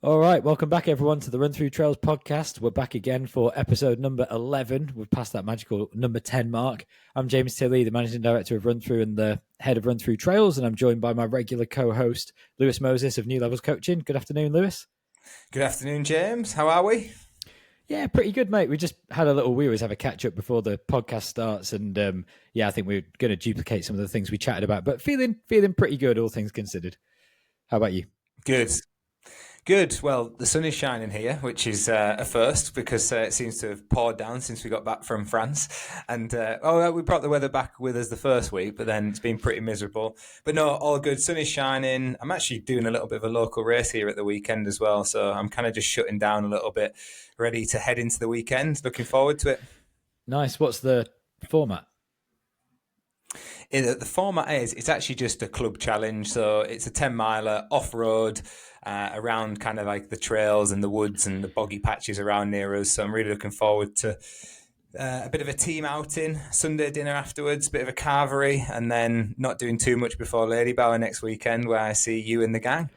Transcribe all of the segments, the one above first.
All right, welcome back everyone to the Run Through Trails podcast. We're back again for episode number 11. We've passed that magical number 10 mark. I'm James Tilley, the managing director of Run Through and the head of Run Through Trails, and I'm joined by my regular co-host, Lewis Moses of New Levels Coaching. Good afternoon, Lewis. Good afternoon, James. How are we? Yeah, pretty good, mate. We always have a catch up before the podcast starts, and I think we're going to duplicate some of the things we chatted about, but feeling pretty good, all things considered. How about you? Good. Well, the sun is shining here, which is a first because it seems to have poured down since we got back from France. And we brought the weather back with us the first week, but then it's been pretty miserable. But no, all good. Sun is shining. I'm actually doing a little bit of a local race here at the weekend as well. So I'm kind of just shutting down a little bit, ready to head into the weekend. Looking forward to it. Nice. What's the format? The format is, it's actually just a club challenge. So it's a 10 miler off-road around kind of like the trails and the woods and the boggy patches around near us. So I'm really looking forward to a bit of a team outing, Sunday dinner afterwards, bit of a carvery, and then not doing too much before Lady Bower next weekend where I see you and the gang.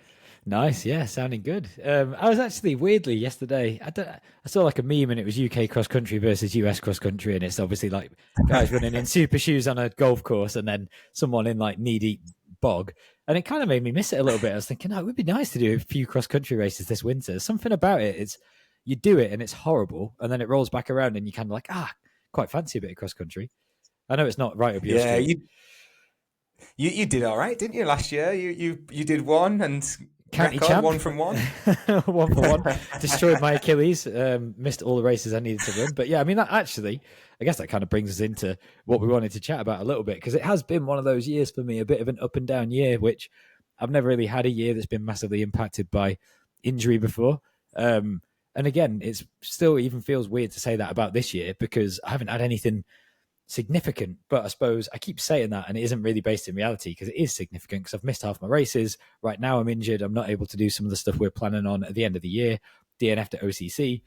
Nice, yeah, sounding good. I was actually weirdly yesterday. I saw like a meme, and it was UK cross country versus US cross country, and it's obviously like guys running in SportsShoes on a golf course, and then someone in like knee deep bog, and it kind of made me miss it a little bit. I was thinking, it would be nice to do a few cross country races this winter. Something about it, it's you do it and it's horrible, and then it rolls back around, and you kind of like quite fancy a bit of cross country. I know it's not right up your street. You did all right, didn't you, last year? You did one and. County champ. 1 from 1. 1 for 1. Destroyed my Achilles. Missed all the races I needed to run. But yeah, I mean, I guess that kind of brings us into what we wanted to chat about a little bit, because it has been one of those years for me, a bit of an up and down year, which I've never really had a year that's been massively impacted by injury before. And again, it's still even feels weird to say that about this year because I haven't had anything significant, but I suppose I keep saying that and it isn't really based in reality because it is significant because I've missed half my races. Right now I'm injured. I'm not able to do some of the stuff we're planning on at the end of the year, DNF to OCC.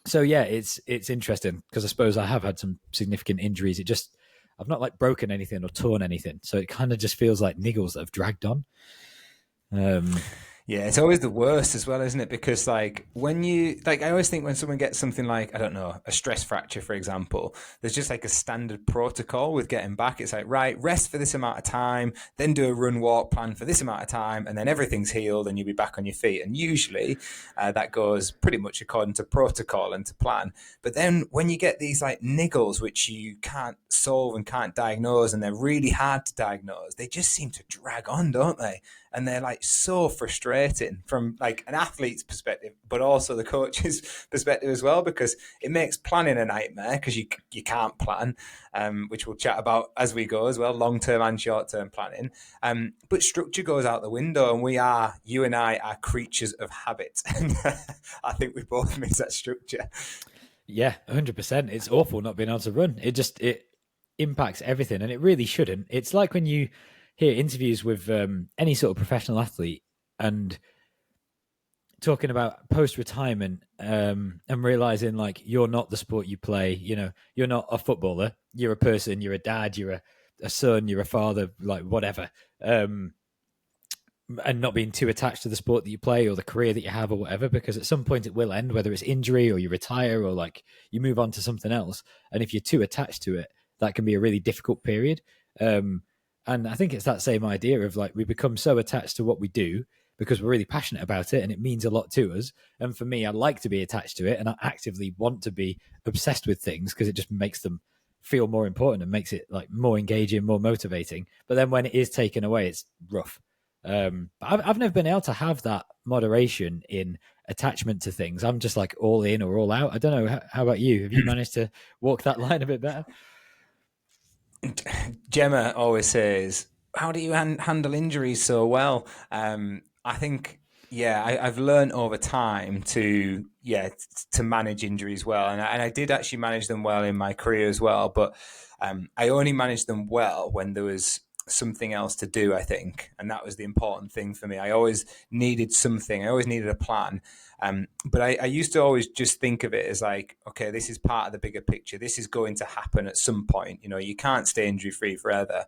So yeah, it's interesting because I suppose I have had some significant injuries. I've not like broken anything or torn anything. So it kind of just feels like niggles that have dragged on. Yeah, it's always the worst as well, isn't it? Because like when you I always think when someone gets something like, I don't know, a stress fracture, for example, there's just like a standard protocol with getting back. It's like, right, rest for this amount of time, then do a run walk plan for this amount of time, and then everything's healed and you'll be back on your feet. And usually that goes pretty much according to protocol and to plan. But then when you get these like niggles, which you can't solve and can't diagnose, and they're really hard to diagnose, they just seem to drag on, don't they? And they're like so frustrating from like an athlete's perspective, but also the coach's perspective as well, because it makes planning a nightmare because you can't plan, which we'll chat about as we go as well, long-term and short-term planning. But structure goes out the window, and you and I are creatures of habit. And I think we both miss that structure. Yeah, 100%. It's awful not being able to run. It impacts everything, and it really shouldn't. It's like when you hear interviews with any sort of professional athlete and talking about post-retirement and realizing like you're not the sport you play. You know, you're not a footballer. You're a person. You're a dad. You're a son. You're a father. Like whatever. And not being too attached to the sport that you play or the career that you have or whatever, because at some point it will end, whether it's injury or you retire or like you move on to something else. And if you're too attached to it, that can be a really difficult period. And I think it's that same idea of like we become so attached to what we do because we're really passionate about it and it means a lot to us. And for me, I like to be attached to it and I actively want to be obsessed with things because it just makes them feel more important and makes it like more engaging, more motivating. But then when it is taken away, it's rough. But I've never been able to have that moderation in attachment to things. I'm just like all in or all out. I don't know. How about you? Have you managed to walk that line a bit better? Gemma always says, how do you handle injuries so well? I think Yeah, I've learned over time to to manage injuries well, and I did actually manage them well in my career as well. But I only managed them well when there was something else to do, I think, and that was the important thing for me. I always needed something. I always needed a plan. But I used to always just think of it as like, okay, this is part of the bigger picture. This is going to happen at some point. You know, you can't stay injury free forever.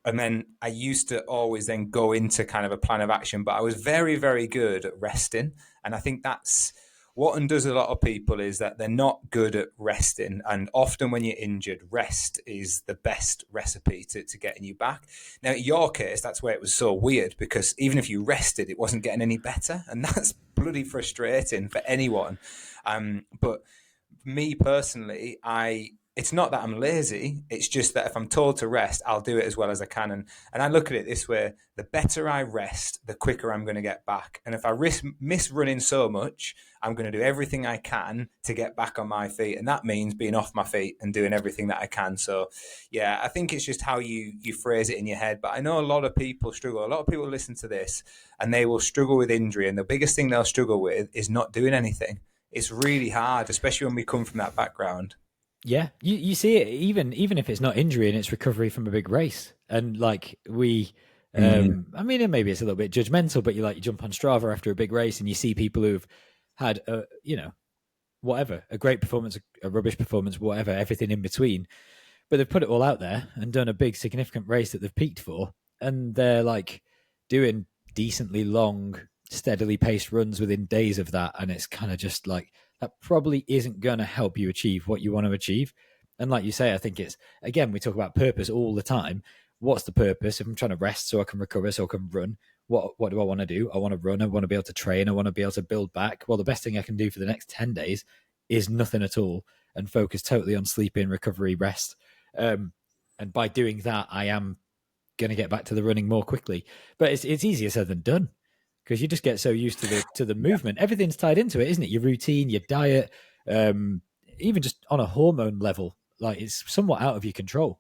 And then I used to always then go into kind of a plan of action, but I was very, very good at resting. And I think that's what undoes a lot of people, is that they're not good at resting. And often when you're injured, rest is the best recipe to getting you back. Now, in your case, that's where it was so weird, because even if you rested, it wasn't getting any better. And that's bloody frustrating for anyone. But me personally, it's not that I'm lazy. It's just that if I'm told to rest, I'll do it as well as I can. And I look at it this way: the better I rest, the quicker I'm going to get back. And if I miss running so much, I'm going to do everything I can to get back on my feet. And that means being off my feet and doing everything that I can. So, yeah, I think it's just how you phrase it in your head. But I know a lot of people struggle. A lot of people listen to this and they will struggle with injury. And the biggest thing they'll struggle with is not doing anything. It's really hard, especially when we come from that background. Yeah, you see it even if it's not injury and it's recovery from a big race, and like I mean, maybe it's a little bit judgmental, but you jump on Strava after a big race and you see people who've had whatever, a great performance, a rubbish performance, whatever, everything in between, but they've put it all out there and done a big significant race that they've peaked for, and they're like doing decently long, steadily paced runs within days of that, and it's kind of just like that probably isn't going to help you achieve what you want to achieve. And like you say, I think it's, again, we talk about purpose all the time. What's the purpose? If I'm trying to rest so I can recover, so I can run, what do I want to do? I want to run. I want to be able to train. I want to be able to build back. Well, the best thing I can do for the next 10 days is nothing at all and focus totally on sleeping, recovery, rest. And by doing that, I am going to get back to the running more quickly. But it's easier said than done, because you just get so used to the movement. Everything's tied into it, isn't it? Your routine, your diet, even just on a hormone level, like it's somewhat out of your control.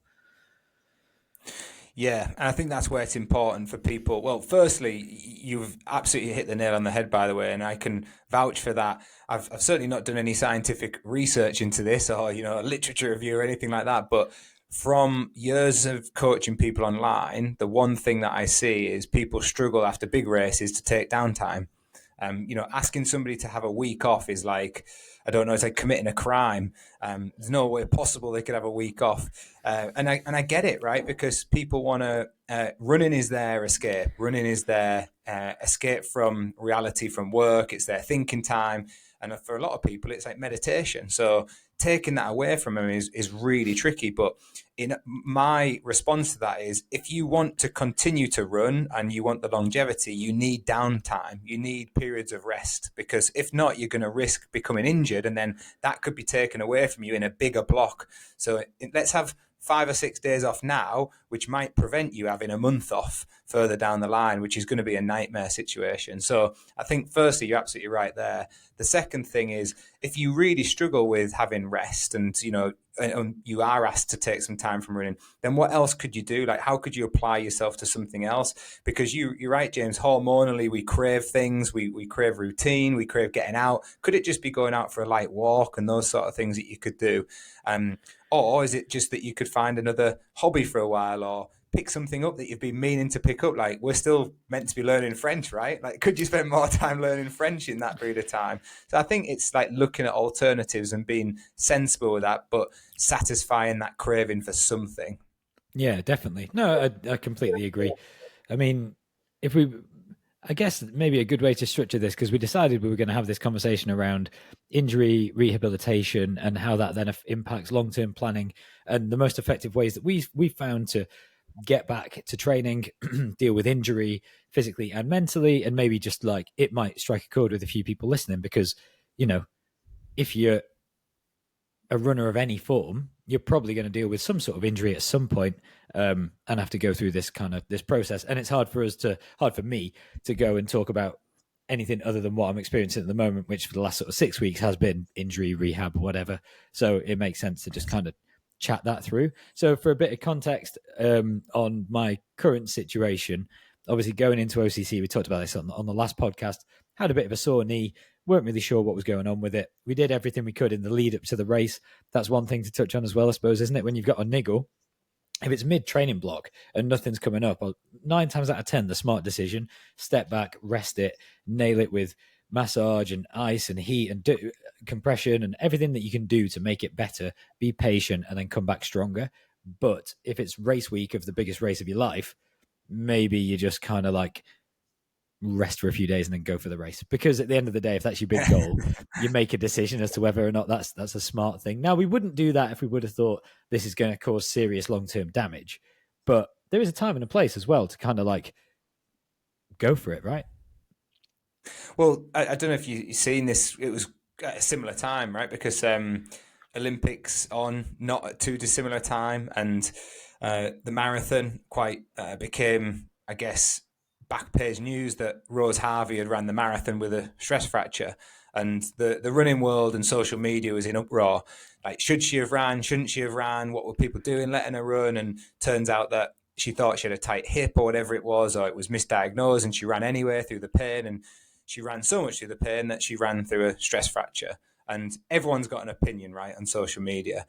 Yeah, and I think that's where it's important for people. Well, firstly, you've absolutely hit the nail on the head, by the way, and I can vouch for that. I've certainly not done any scientific research into this, or a literature review or anything like that, but from years of coaching people online, the one thing that I see is people struggle after big races to take downtime. Asking somebody to have a week off is like, I don't know, it's like committing a crime. There's no way possible they could have a week off. And I get it, right? Because people want to, running is their escape. Running is their escape from reality, from work. It's their thinking time. And for a lot of people, it's like meditation. So taking that away from them is really tricky. But in my response to that is, if you want to continue to run and you want the longevity, you need downtime. You need periods of rest, because if not, you're going to risk becoming injured, and then that could be taken away from you in a bigger block. So let's have 5 or 6 days off now, which might prevent you having a month off further down the line, which is going to be a nightmare situation. So I think firstly, you're absolutely right there. The second thing is, if you really struggle with having rest and you are asked to take some time from running, then what else could you do? Like, how could you apply yourself to something else? Because you're right, James, hormonally we crave things, we crave routine, we crave getting out. Could it just be going out for a light walk and those sort of things that you could do? Or is it just that you could find another hobby for a while, or pick something up that you've been meaning to pick up? Like, we're still meant to be learning French, right? Like, could you spend more time learning French in that period of time? So I think it's like looking at alternatives and being sensible with that, but satisfying that craving for something. Yeah, definitely. No, I completely agree. I mean, if we, I guess maybe a good way to structure this, because we decided we were going to have this conversation around injury rehabilitation and how that then impacts long term planning, and the most effective ways that we found to get back to training, deal with injury physically and mentally, and maybe just like it might strike a chord with a few people listening, because if you're a runner of any form, you're probably going to deal with some sort of injury at some point, and have to go through this process. And it's hard for me to go and talk about anything other than what I'm experiencing at the moment, which for the last sort of 6 weeks has been injury, rehab, whatever. So it makes sense to just kind of chat that through. So for a bit of context on my current situation, obviously going into OCC, we talked about this on the last podcast, had a bit of a sore knee, weren't really sure what was going on with it. We did everything we could in the lead up to the race. That's one thing to touch on as well, I suppose, isn't it? When you've got a niggle, if it's mid-training block and nothing's coming up, 9 times out of 10, the smart decision, step back, rest it, nail it with massage and ice and heat and compression and everything that you can do to make it better, be patient, and then come back stronger. But if it's race week of the biggest race of your life, maybe you just kind of like rest for a few days and then go for the race. Because at the end of the day, if that's your big goal, you make a decision as to whether or not that's a smart thing. Now, we wouldn't do that if we would have thought this is going to cause serious long-term damage. But there is a time and a place as well to kind of like go for it, right? Well, I don't know if you've seen this. It was at a similar time, right? Because Olympics on not at too dissimilar time, and the marathon quite became, I guess, back page news that Rose Harvey had ran the marathon with a stress fracture, and the running world and social media was in uproar. Like, should she have ran? Shouldn't she have ran? What were people doing, letting her run? And turns out that she thought she had a tight hip or whatever it was, or it was misdiagnosed, and she ran anyway through the pain. And she ran so much through the pain that she ran through a stress fracture. And everyone's got an opinion, right, on social media.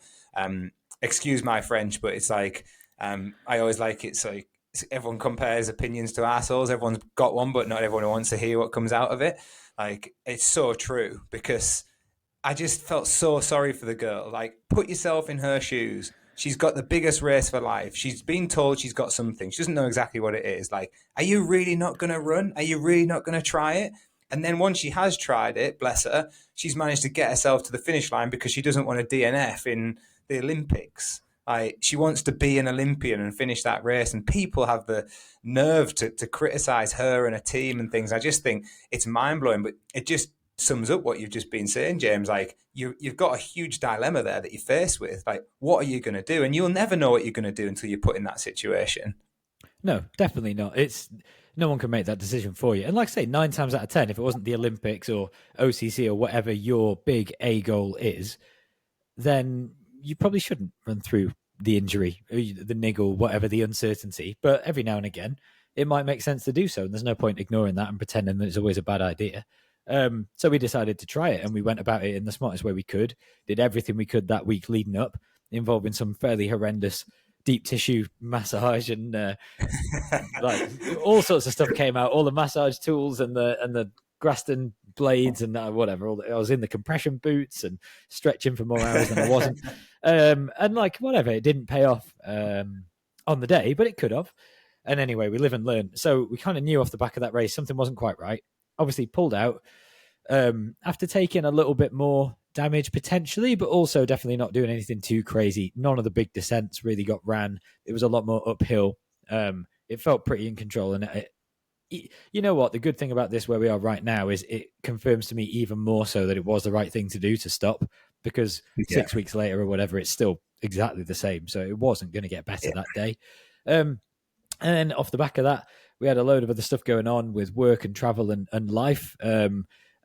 Excuse my French, but it's like, I always like it's like everyone compares opinions to assholes. Everyone's got one, but not everyone wants to hear what comes out of it. Like, it's so true, because I just felt so sorry for the girl. Like, put yourself in her shoes. She's got the biggest race for life. She's been told she's got something. She doesn't know exactly what it is. Like, are you really not going to run? Are you really not going to try it? And then once she has tried it, bless her, she's managed to get herself to the finish line because she doesn't want to DNF in the Olympics. Like, she wants to be an Olympian and finish that race. And people have the nerve to criticize her and her team and things. I just think it's mind-blowing, but it just sums up what you've just been saying, James. Like, you've got a huge dilemma there that you're faced with. Like, what are you going to do? And you'll never know what you're going to do until you're put in that situation. No, definitely not. It's no one can make that decision for you. And like I say, 9 times out of 10, if it wasn't the Olympics or OCC or whatever your big A goal is, then you probably shouldn't run through the injury, the niggle, whatever the uncertainty. But every now and again, it might make sense to do so. And there's no point ignoring that and pretending that it's always a bad idea. So we decided to try it, and we went about it in the smartest way we could, did everything we could that week leading up, involving some fairly horrendous deep tissue massage and like all sorts of stuff came out, all the massage tools and the Graston blades and whatever. I was in the compression boots and stretching for more hours than I wasn't. And like, whatever, it didn't pay off on the day, but it could have. And anyway, we live and learn. So we kind of knew off the back of that race something wasn't quite right. Obviously pulled out after taking a little bit more damage potentially, but also definitely not doing anything too crazy. None of the big descents really got ran. It was a lot more uphill. It felt pretty in control. And you know what? The good thing about this, where we are right now, is it confirms to me even more so that it was the right thing to do to stop, because 6 weeks later or whatever, it's still exactly the same. So it wasn't going to get better that day. And then off the back of that, we had a load of other stuff going on with work and travel and life.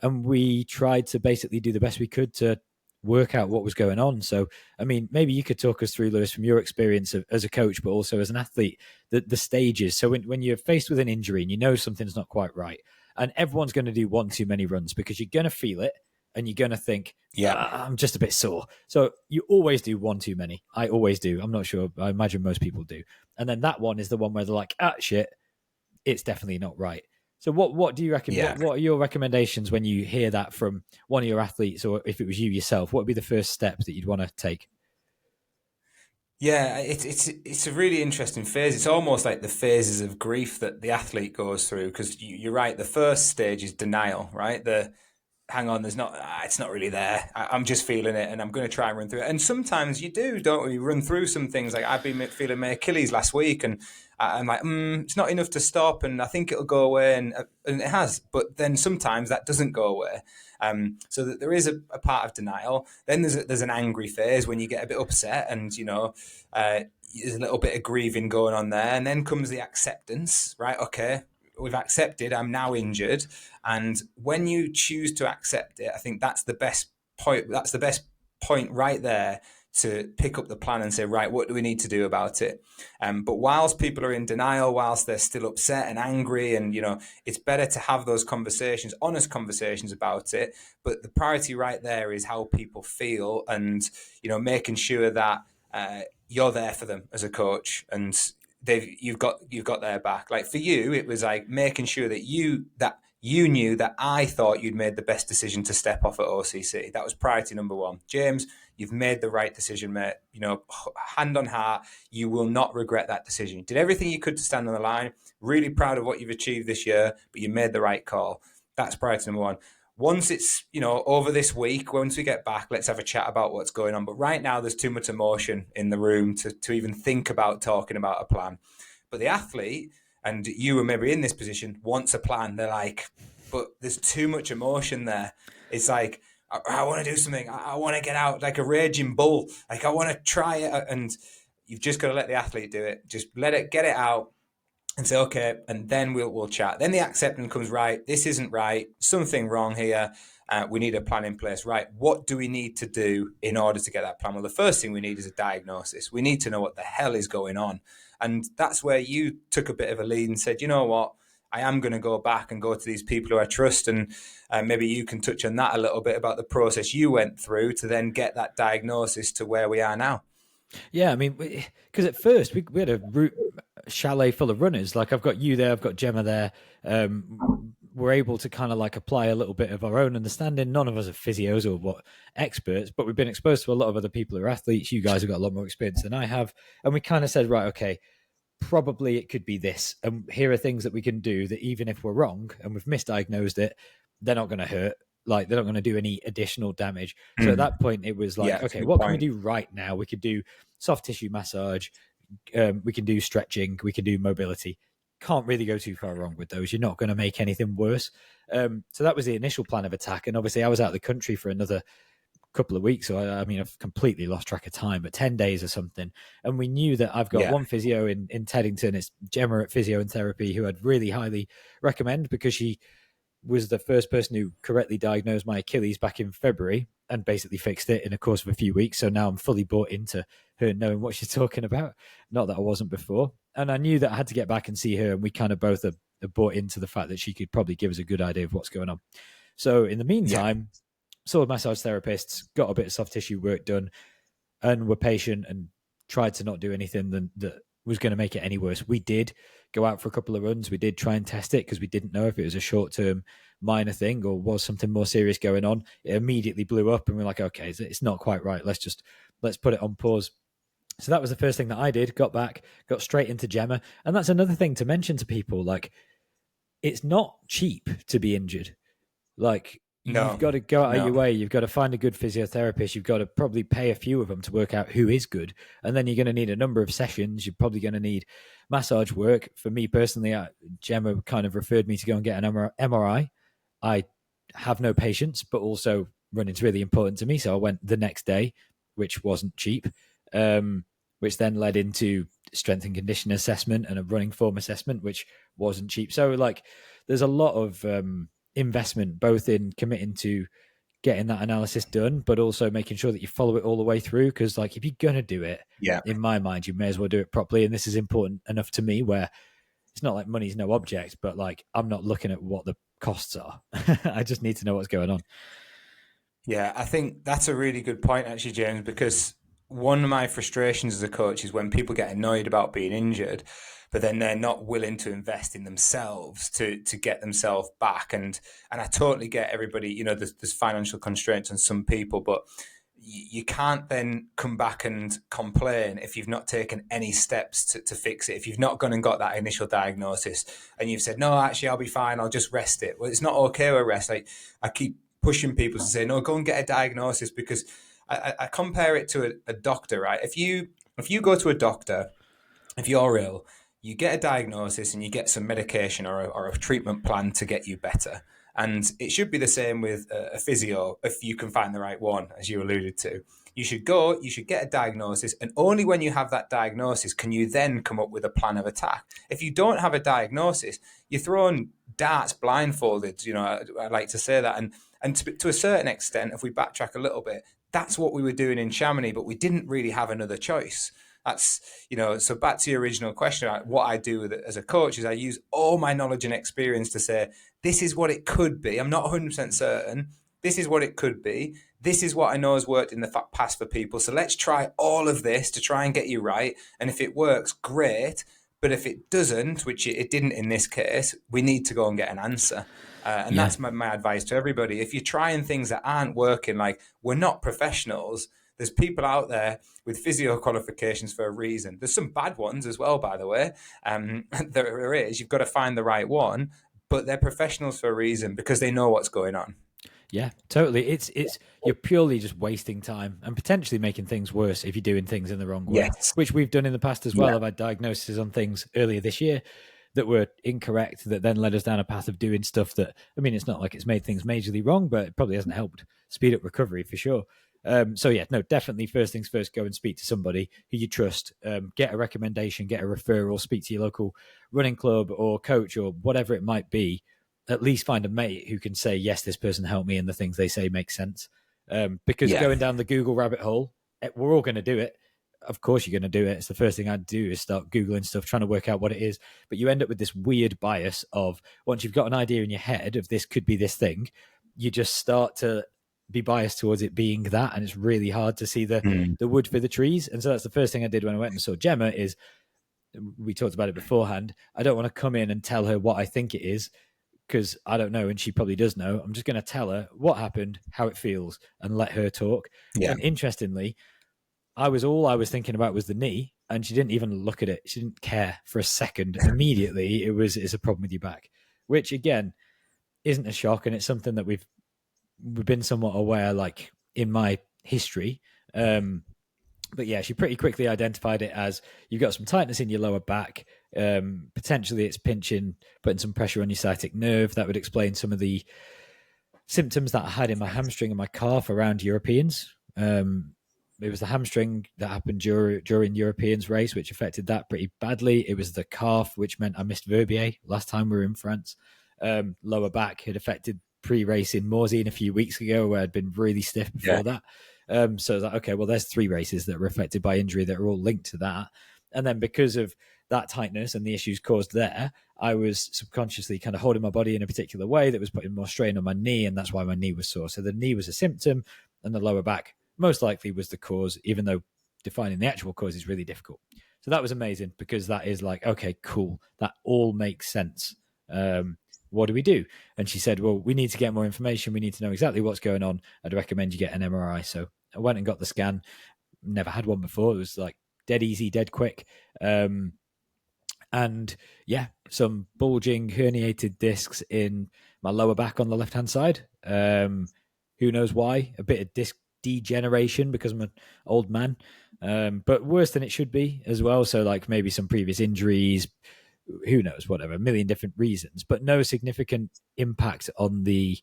And we tried to basically do the best we could to work out what was going on. So, I mean, maybe you could talk us through, Lewis, from your experience as a coach, but also as an athlete, the stages. So when you're faced with an injury and you know something's not quite right, and everyone's going to do one too many runs because you're going to feel it and you're going to think, I'm just a bit sore. So you always do one too many. I always do. I'm not sure. I imagine most people do. And then that one is the one where they're like, shit, it's definitely not right. So what do you reckon? Yeah. What are your recommendations when you hear that from one of your athletes, or if it was you yourself? What would be the first steps that you'd want to take? Yeah, it's a really interesting phase. It's almost like the phases of grief that the athlete goes through, because you're right. The first stage is denial, right? Hang on, it's not really there. I'm just feeling it and I'm going to try and run through it. And sometimes you do, don't we, run through some things. Like, I've been feeling my Achilles last week and I'm like, it's not enough to stop and I think it'll go away, and it has. But then sometimes that doesn't go away. So that there is a part of denial. Then there's an angry phase when you get a bit upset and, there's a little bit of grieving going on there. And then comes the acceptance, right? Okay, we've accepted, I'm now injured. And when you choose to accept it, I think that's the best point. That's the best point right there to pick up the plan and say, right, what do we need to do about it? But whilst people are in denial, whilst they're still upset and angry, and it's better to have those conversations, honest conversations about it. But the priority right there is how people feel, and making sure that you're there for them as a coach, and you've got their back. Like for you, it was like making sure that you knew that I thought you'd made the best decision to step off at OCC. That was priority number one. James, you've made the right decision, mate. Hand on heart, you will not regret that decision. You did everything you could to stand on the line. Really proud of what you've achieved this year, but you made the right call. That's priority number one. Once it's, over this week, once we get back, let's have a chat about what's going on. But right now, there's too much emotion in the room to even think about talking about a plan. But the athlete, and you were maybe in this position, wants a plan. They're like, but there's too much emotion there. It's like, I want to do something. I want to get out like a raging bull. Like I want to try it. And you've just got to let the athlete do it. Just get it out and say, okay, and then we'll chat. Then the acceptance comes, right, this isn't right, something wrong here. We need a plan in place. Right, what do we need to do in order to get that plan? Well, the first thing we need is a diagnosis. We need to know what the hell is going on. And that's where you took a bit of a lead and said, you know what, I am going to go back and go to these people who I trust. And maybe you can touch on that a little bit about the process you went through to then get that diagnosis to where we are now. Yeah, I mean, because at first we had a chalet full of runners. Like I've got you there, I've got Gemma there. We're able to kind of like apply a little bit of our own understanding. None of us are physios or experts, but we've been exposed to a lot of other people who are athletes. You guys have got a lot more experience than I have. And we kind of said, right, okay, probably it could be this. And here are things that we can do that even if we're wrong and we've misdiagnosed it, they're not going to hurt. Like they're not going to do any additional damage. So at that point, it was like, okay, what can we do right now? We could do soft tissue massage. We can do stretching. We can do mobility. Can't really go too far wrong with those. You're not going to make anything worse. So that was the initial plan of attack. And obviously I was out of the country for another couple of weeks. So I mean, I've completely lost track of time, but 10 days or something. And we knew that I've got one physio in Teddington. It's Gemma at Physio and Therapy, who I'd really highly recommend because she was the first person who correctly diagnosed my Achilles back in February and basically fixed it in a course of a few weeks. So now I'm fully bought into her knowing what she's talking about. Not that I wasn't before. And I knew that I had to get back and see her. And we kind of both are bought into the fact that she could probably give us a good idea of what's going on. So in the meantime, saw massage therapists, got a bit of soft tissue work done, and were patient and tried to not do anything that was going to make it any worse. We did go out for a couple of runs. We did try and test it because we didn't know if it was a short-term minor thing or was something more serious going on. It immediately blew up and we're like, okay, it's not quite right. Let's put it on pause. So that was the first thing that I did. Got back, got straight into Gemma. And that's another thing to mention to people. Like, it's not cheap to be injured. Like, you've got to go out of your way. You've got to find a good physiotherapist. You've got to probably pay a few of them to work out who is good. And then you're going to need a number of sessions. You're probably going to need massage work. For me personally, Gemma kind of referred me to go and get an MRI. I have no patience, but also running's really important to me. So I went the next day, which wasn't cheap, which then led into strength and conditioning assessment and a running form assessment, which wasn't cheap. So like there's a lot of investment both in committing to getting that analysis done, but also making sure that you follow it all the way through. Because like if you're going to do it, in my mind, you may as well do it properly. And this is important enough to me where it's not like money's no object, but like I'm not looking at what the costs are. I just need to know what's going on. Yeah, I think that's a really good point actually, James, because one of my frustrations as a coach is when people get annoyed about being injured, but then they're not willing to invest in themselves to get themselves back. And I totally get everybody, you know, there's financial constraints on some people, but you can't then come back and complain if you've not taken any steps to fix it. If you've not gone and got that initial diagnosis and you've said, no, actually, I'll be fine, I'll just rest it. Well, it's not okay with rest. Like I keep pushing people to say, no, go and get a diagnosis, because I compare it to a doctor, right? If you go to a doctor, if you're ill, you get a diagnosis and you get some medication or a treatment plan to get you better. And it should be the same with a physio, if you can find the right one, as you alluded to. You should get a diagnosis, and only when you have that diagnosis can you then come up with a plan of attack. If you don't have a diagnosis, you're throwing darts blindfolded, you know, I like to say that. And to a certain extent, if we backtrack a little bit, that's what we were doing in Chamonix, but we didn't really have another choice. That's, so back to your original question, what I do as a coach is I use all my knowledge and experience to say, this is what it could be. I'm not 100% certain. This is what it could be. This is what I know has worked in the past for people. So let's try all of this to try and get you right. And if it works, great. But if it doesn't, which it didn't in this case, we need to go and get an answer. And that's my advice to everybody. If you're trying things that aren't working, like, we're not professionals. There's people out there with physio qualifications for a reason. There's some bad ones as well, by the way. There is. You've got to find the right one. But they're professionals for a reason because they know what's going on. Yeah, totally. It's you're purely just wasting time and potentially making things worse if you're doing things in the wrong way, Yes. which we've done in the past as well. Yeah. I've had diagnoses on things earlier this year that were incorrect that then led us down a path of doing stuff that, I mean, it's not like it's made things majorly wrong, but it probably hasn't helped speed up recovery for sure. So yeah, no, definitely first things first, go and speak to somebody who you trust, get a recommendation, get a referral, speak to your local running club or coach or whatever it might be. At least find a mate who can say, yes, this person helped me and the things they say make sense. Because going down the Google rabbit hole, we're all going to do it. Of course you're going to do it. It's the first thing I'd do is start Googling stuff, trying to work out what it is. But you end up with this weird bias of, once you've got an idea in your head of this could be this thing, you just start to be biased towards it being that. And it's really hard to see the wood for the trees. And so that's the first thing I did when I went and saw Gemma is, we talked about it beforehand, I don't want to come in and tell her what I think it is, because I don't know, and she probably does know. I'm just going to tell her what happened, how it feels, and let her talk. Yeah. And interestingly, all I was thinking about was the knee, and she didn't even look at it. She didn't care for a second. Immediately, it's a problem with your back, which again isn't a shock, and it's something that we've been somewhat aware, like in my history. But yeah, she pretty quickly identified it as you've got some tightness in your lower back. Potentially it's pinching, putting some pressure on your sciatic nerve. That would explain some of the symptoms that I had in my hamstring and my calf around Europeans. It was the hamstring that happened during Europeans race, which affected that pretty badly. It was the calf, which meant I missed Verbier last time we were in France. Lower back had affected pre-race in Morzine a few weeks ago, where I'd been really stiff before that. So I was like, okay, well, there's 3 races that were affected by injury that are all linked to that. And then because of that tightness and the issues caused there, I was subconsciously kind of holding my body in a particular way that was putting more strain on my knee, and that's why my knee was sore. So the knee was a symptom, and the lower back most likely was the cause, even though defining the actual cause is really difficult. So that was amazing, because that is like, okay, cool. That all makes sense. What do we do? And she said, well, we need to get more information. We need to know exactly what's going on. I'd recommend you get an MRI. So I went and got the scan. Never had one before. It was like dead easy, dead quick. And yeah, some bulging herniated discs in my lower back on the left-hand side. Who knows why? A bit of disc degeneration because I'm an old man, but worse than it should be as well. So like maybe some previous injuries, who knows, whatever, a million different reasons, but no significant impact on the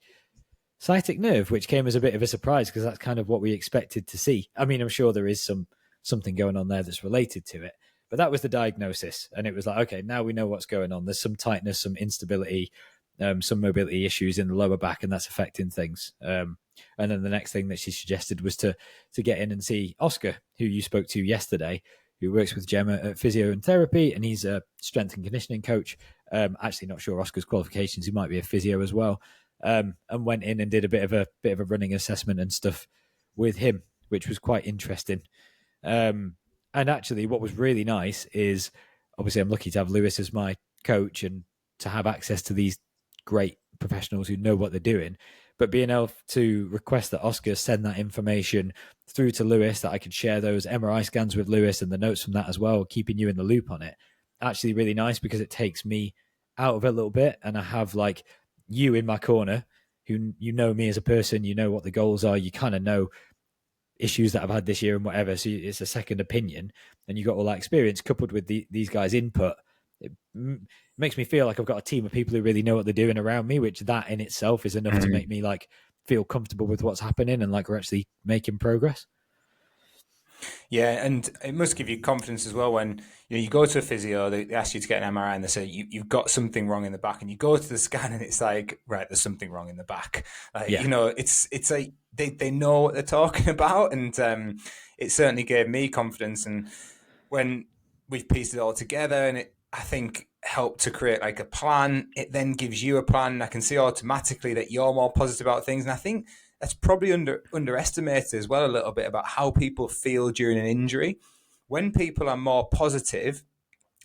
sciatic nerve, which came as a bit of a surprise because that's kind of what we expected to see. I mean, I'm sure there is something going on there that's related to it, but that was the diagnosis. And it was like, okay, now we know what's going on. There's some tightness, some instability, some mobility issues in the lower back, and that's affecting things. And then the next thing that she suggested was to get in and see Oscar, who you spoke to yesterday, who works with Gemma at Physio and Therapy, and he's a strength and conditioning coach. Actually, not sure Oscar's qualifications. He might be a physio as well. And went in and did a bit of a running assessment and stuff with him, which was quite interesting. And actually, what was really nice is, obviously, I'm lucky to have Lewis as my coach and to have access to these great professionals who know what they're doing. But being able to request that Oscar send that information through to Lewis, that I could share those MRI scans with Lewis and the notes from that as well, keeping you in the loop on it, actually really nice, because it takes me out of it a little bit, and I have like you in my corner who, you know me as a person, you know what the goals are, you kind of know issues that I've had this year and whatever, so it's a second opinion, and you got all that experience coupled with these guys' input. It makes me feel like I've got a team of people who really know what they're doing around me, which that in itself is enough to make me like feel comfortable with what's happening and like we're actually making progress. Yeah, and it must give you confidence as well when you go to a physio, they ask you to get an MRI, and they say you've got something wrong in the back, and you go to the scan, and it's like, right, there's something wrong in the back. Yeah. It's like they know what they're talking about, and it certainly gave me confidence. And when we've pieced it all together, and it, I think, helped to create like a plan, it then gives you a plan. I can see automatically that you're more positive about things, and I think that's probably underestimated as well a little bit about how people feel during an injury. When people are more positive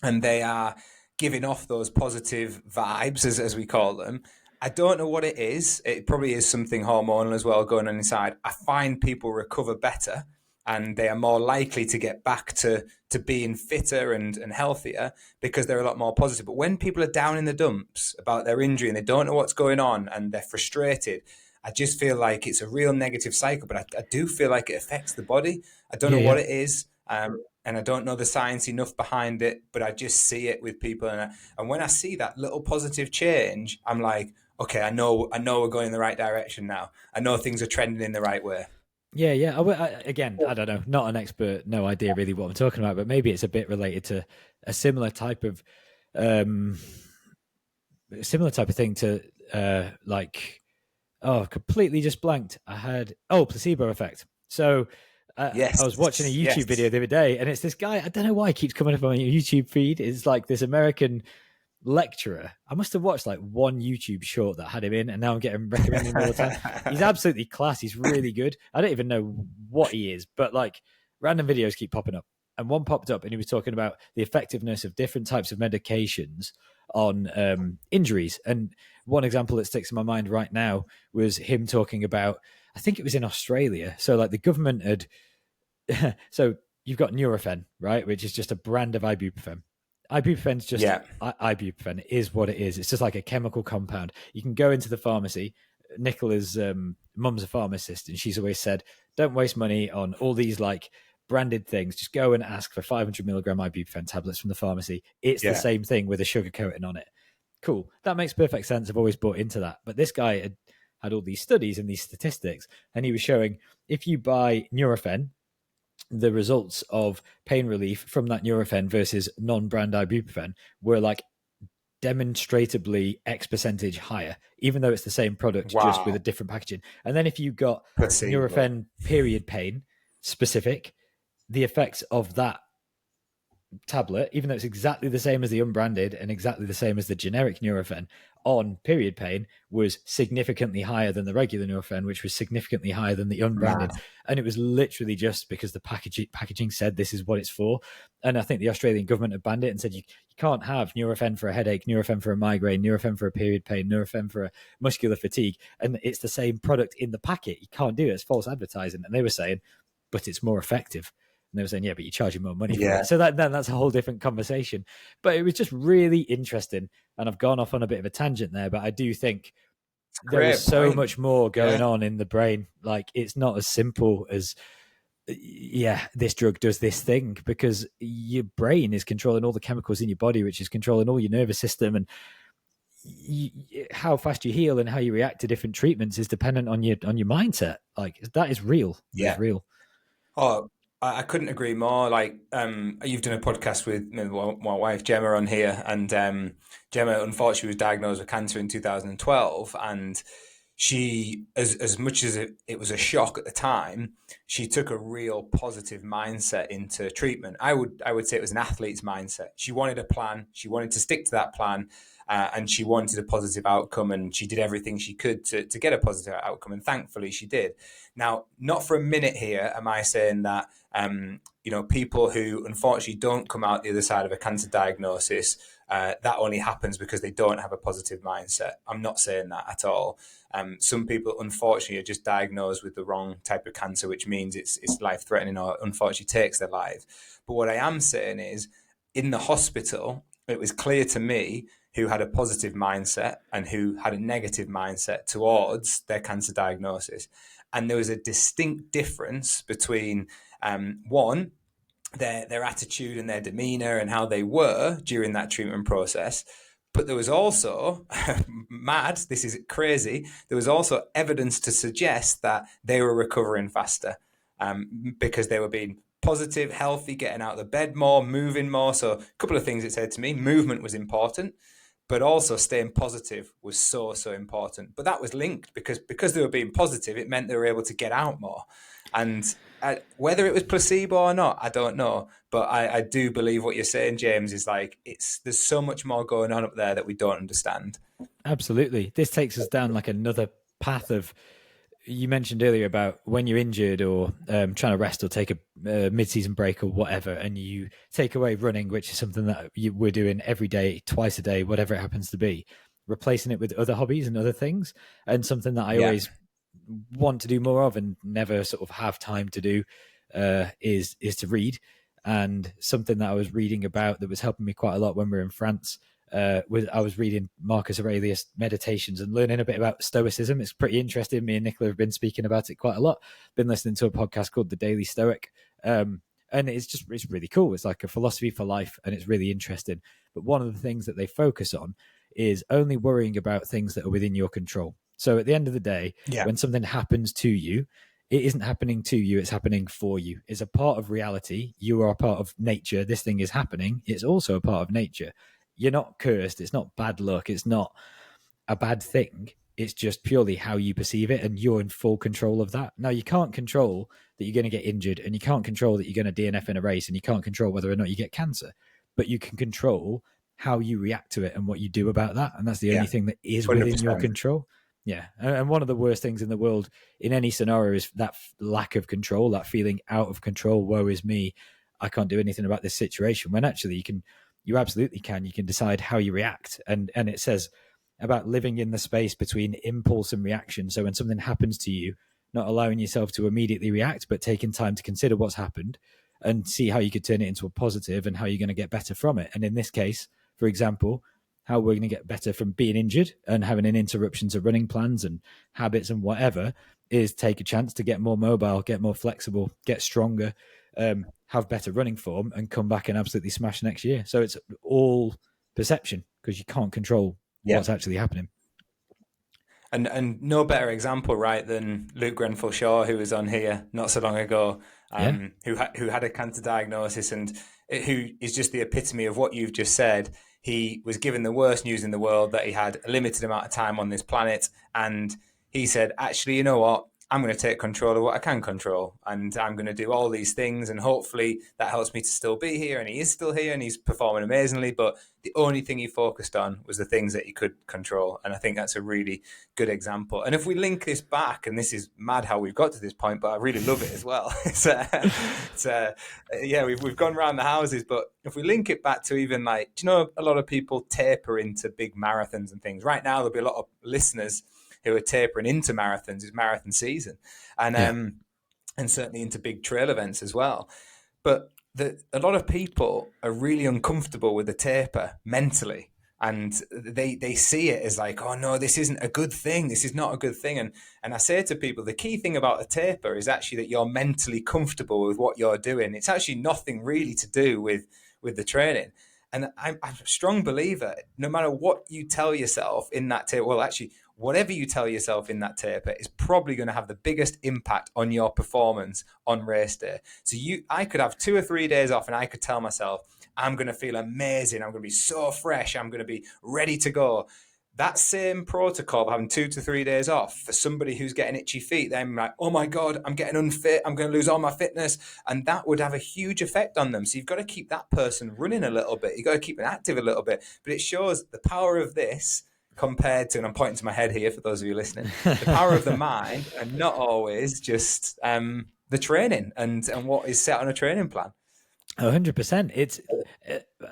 and they are giving off those positive vibes, as we call them, I don't know what it is. It probably is something hormonal as well going on inside. I find people recover better and they are more likely to get back to being fitter and healthier because they're a lot more positive. But when people are down in the dumps about their injury and they don't know what's going on and they're frustrated, I just feel like it's a real negative cycle. But I do feel like it affects the body. I don't know Yeah, what yeah. it is. And I don't know the science enough behind it, but I just see it with people. And when I see that little positive change, I'm like, okay, I know we're going in the right direction now. I know things are trending in the right way. Yeah, yeah. Again, I don't know. Not an expert. No idea really what I'm talking about. But maybe it's a bit related to a um, similar type of thing to like. Oh, completely just blanked. I had placebo effect. So I was watching a Yes, YouTube video yes, the other day, and it's this guy. I don't know why he keeps coming up on my YouTube feed. It's like this American lecturer. I must have watched like one YouTube short that had him in, and now I'm getting recommending him all the time. He's absolutely class. He's really good. I don't even know what he is, but like random videos keep popping up. And one popped up, and he was talking about the effectiveness of different types of medications on injuries. And one example that sticks in my mind right now was him talking about, I think it was in Australia. So like the government had, so you've got Nurofen, right, which is just a brand of ibuprofen. Ibuprofen's just yeah, ibuprofen. It is what it is. It's just like a chemical compound. You can go into the pharmacy. Nicola's mum's a pharmacist, and she's always said, "Don't waste money on all these like branded things. Just go and ask for 500 milligram ibuprofen tablets from the pharmacy. It's the yeah, same thing with a sugar coating on it." Cool. That makes perfect sense. I've always bought into that. But this guy had all these studies and these statistics, and he was showing if you buy Nurofen, the results of pain relief from that Nurofen versus non-brand ibuprofen were like demonstrably X percentage higher, even though it's the same product just with a wow, different packaging. And then if you got placebo, Nurofen period pain specific, the effects of that tablet, even though it's exactly the same as the unbranded and exactly the same as the generic Nurofen on period pain, was significantly higher than the regular Nurofen, which was significantly higher than the unbranded. mad, And it was literally just because the packaging said this is what it's for. And I think the Australian government had banned it and said you can't have Nurofen for a headache, Nurofen for a migraine, Nurofen for a period pain, Nurofen for a muscular fatigue. And it's the same product in the packet. You can't do it. It's false advertising. And they were saying, but it's more effective. And they were saying, yeah, but you're charging more money for yeah, it. So that's a whole different conversation. But it was just really interesting. And I've gone off on a bit of a tangent there, but I do think there is great so point, much more going yeah, on in the brain. Like it's not as simple as, yeah, this drug does this thing, because your brain is controlling all the chemicals in your body, which is controlling all your nervous system. And how fast you heal and how you react to different treatments is dependent on your mindset. Like that is real. That is yeah. real. Oh, I couldn't agree more. Like, you've done a podcast with my wife Gemma on here, and Gemma unfortunately was diagnosed with cancer in 2012, and she, as much as it was a shock at the time, she took a real positive mindset into treatment. I would say it was an athlete's mindset. She wanted a plan. She wanted to stick to that plan. And she wanted a positive outcome, and she did everything she could to get a positive outcome, and thankfully she did. Now, not for a minute here am I saying that people who unfortunately don't come out the other side of a cancer diagnosis, that only happens because they don't have a positive mindset. I'm not saying that at all. Some people, unfortunately, are just diagnosed with the wrong type of cancer, which means it's life threatening or unfortunately takes their life. But what I am saying is, in the hospital, it was clear to me who had a positive mindset and who had a negative mindset towards their cancer diagnosis. And there was a distinct difference between one, their attitude and their demeanor and how they were during that treatment process. But there was also, mad, this is crazy, there was also evidence to suggest that they were recovering faster because they were being positive, healthy, getting out of the bed more, moving more. So a couple of things it said to me. Movement was important, but also staying positive was so important. But that was linked because they were being positive, it meant they were able to get out more. And whether it was placebo or not, I don't know. But I do believe what you're saying, James, is like there's so much more going on up there that we don't understand. Absolutely. This takes us down like another path of, you mentioned earlier about when you're injured or trying to rest or take a mid-season break or whatever, and you take away running, which is something that we're doing every day, twice a day, whatever it happens to be, replacing it with other hobbies and other things. And something that I always want to do more of and never sort of have time to do is to read. And something that I was reading about that was helping me quite a lot when we were in France I was reading Marcus Aurelius Meditations and learning a bit about Stoicism. It's pretty interesting. Me and Nicola have been speaking about it quite a lot. Been listening to a podcast called The Daily Stoic. And it's really cool. It's like a philosophy for life, and it's really interesting. But one of the things that they focus on is only worrying about things that are within your control. So at the end of the day, when something happens to you, it isn't happening to you, it's happening for you. It's a part of reality. You are a part of nature. This thing is happening. It's also a part of nature. You're not cursed. It's not bad luck. It's not a bad thing. It's just purely how you perceive it, and you're in full control of that. Now, you can't control that you're going to get injured, and you can't control that you're going to DNF in a race, and you can't control whether or not you get cancer, but you can control how you react to it and what you do about that. And that's the only thing that is 100%. Within your control. Yeah. And one of the worst things in the world in any scenario is that lack of control, that feeling out of control. Woe is me. I can't do anything about this situation. When actually you absolutely can. You can decide how you react. And it says about living in the space between impulse and reaction. So when something happens to you, not allowing yourself to immediately react, but taking time to consider what's happened and see how you could turn it into a positive and how you're going to get better from it. And in this case, for example, how we're going to get better from being injured and having an interruption to running plans and habits and whatever is take a chance to get more mobile, get more flexible, get stronger, have better running form, and come back and absolutely smash next year. So it's all perception because you can't control what's actually happening. And no better example, right, than Luke Grenfell-Shaw, who was on here not so long ago, who had a cancer diagnosis and who is just the epitome of what you've just said. He was given the worst news in the world, that he had a limited amount of time on this planet. And he said, actually, you know what? I'm going to take control of what I can control, and I'm going to do all these things, and hopefully that helps me to still be here. And he is still here, and he's performing amazingly. But the only thing he focused on was the things that he could control. And I think that's a really good example. And if we link this back, and this is mad how we've got to this point, but I really love it as well. We've gone around the houses, but if we link it back to even like, do you know, a lot of people taper into big marathons and things. Right now, there'll be a lot of listeners who are tapering into marathons. It's marathon season, and certainly into big trail events as well. But a lot of people are really uncomfortable with the taper mentally, and they see it as like, oh no, this isn't a good thing. This is not a good thing. And I say to people, the key thing about a taper is actually that you're mentally comfortable with what you're doing. It's actually nothing really to do with the training. And I'm a strong believer, no matter what you tell yourself in that taper, well, actually, whatever you tell yourself in that taper is probably going to have the biggest impact on your performance on race day. So I could have 2 or 3 days off, and I could tell myself, I'm going to feel amazing. I'm going to be so fresh. I'm going to be ready to go. That same protocol of having 2 to 3 days off for somebody who's getting itchy feet, then like, oh my God, I'm getting unfit. I'm going to lose all my fitness. And that would have a huge effect on them. So you've got to keep that person running a little bit. You've got to keep them active a little bit. But it shows the power of this compared to, and I'm pointing to my head here for those of you listening, the power of the mind, and not always just the training and what is set on a training plan. 100%. It's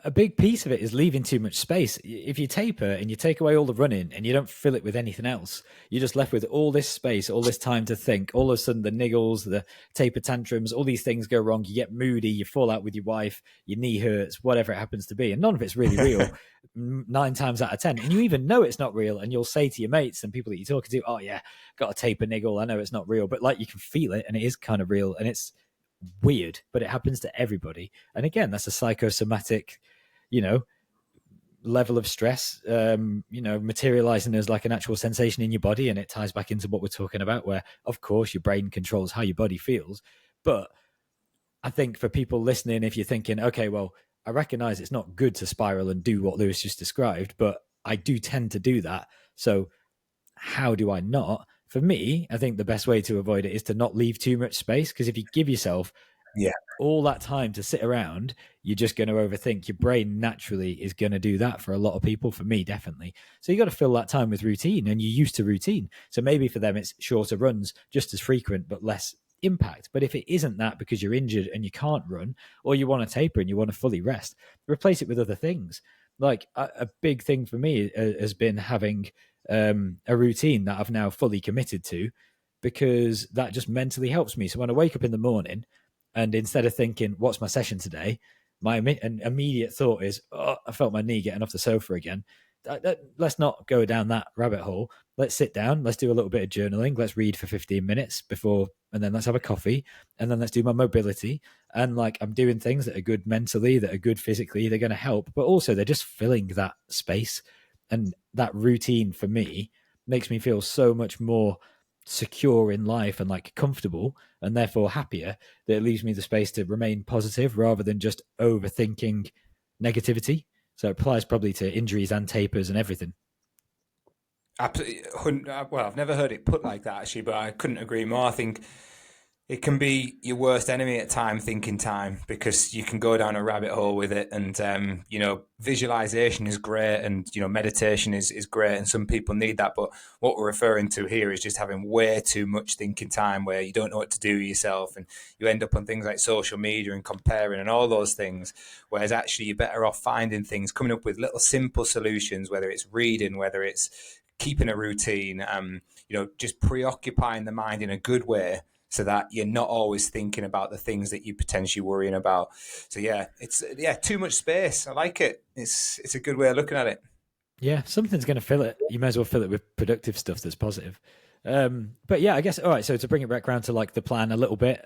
a big piece of it is leaving too much space. If you taper and you take away all the running and you don't fill it with anything else, you're just left with all this space, all this time to think. All of a sudden, the niggles, the taper tantrums, all these things go wrong. You get moody, you fall out with your wife, your knee hurts, whatever it happens to be. And none of it's really real 9 times out of 10. And you even know it's not real. And you'll say to your mates and people that you're talking to, oh yeah, got a taper niggle. I know it's not real, but like you can feel it and it is kind of real. And it's weird, but it happens to everybody. And again, that's a psychosomatic, level of stress, materializing as like an actual sensation in your body. And it ties back into what we're talking about, where of course your brain controls how your body feels. But I think for people listening, if you're thinking, okay, well, I recognize it's not good to spiral and do what Lewis just described, but I do tend to do that. So how do I not? For me, I think the best way to avoid it is to not leave too much space, because if you give yourself Yeah. all that time to sit around, you're just going to overthink. Your brain naturally is going to do that for a lot of people. For me, definitely. So you got to fill that time with routine, and you're used to routine. So maybe for them, it's shorter runs, just as frequent, but less impact. But if it isn't that because you're injured and you can't run, or you want to taper and you want to fully rest, replace it with other things. Like a big thing for me has been having a routine that I've now fully committed to, because that just mentally helps me. So when I wake up in the morning, and instead of thinking, what's my session today? My immediate thought is, oh, I felt my knee getting off the sofa again. Let's not go down that rabbit hole. Let's sit down. Let's do a little bit of journaling. Let's read for 15 minutes before, and then let's have a coffee. And then let's do my mobility. And like, I'm doing things that are good mentally, that are good physically. They're going to help, but also they're just filling that space. And that routine for me makes me feel so much more secure in life and like comfortable, and therefore happier, that it leaves me the space to remain positive rather than just overthinking negativity. So it applies probably to injuries and tapers and everything. Absolutely. Well, I've never heard it put like that actually, but I couldn't agree more. I think it can be your worst enemy at time, thinking time, because you can go down a rabbit hole with it. And, visualization is great, and, meditation is great. And some people need that. But what we're referring to here is just having way too much thinking time, where you don't know what to do yourself. And you end up on things like social media and comparing and all those things. Whereas actually you're better off finding things, coming up with little simple solutions, whether it's reading, whether it's keeping a routine, just preoccupying the mind in a good way, so that you're not always thinking about the things that you're potentially worrying about. So it's too much space. I like it. It's a good way of looking at it. Yeah, something's going to fill it. You may as well fill it with productive stuff that's positive. But yeah, I guess, all right, so to bring it back around to like the plan a little bit.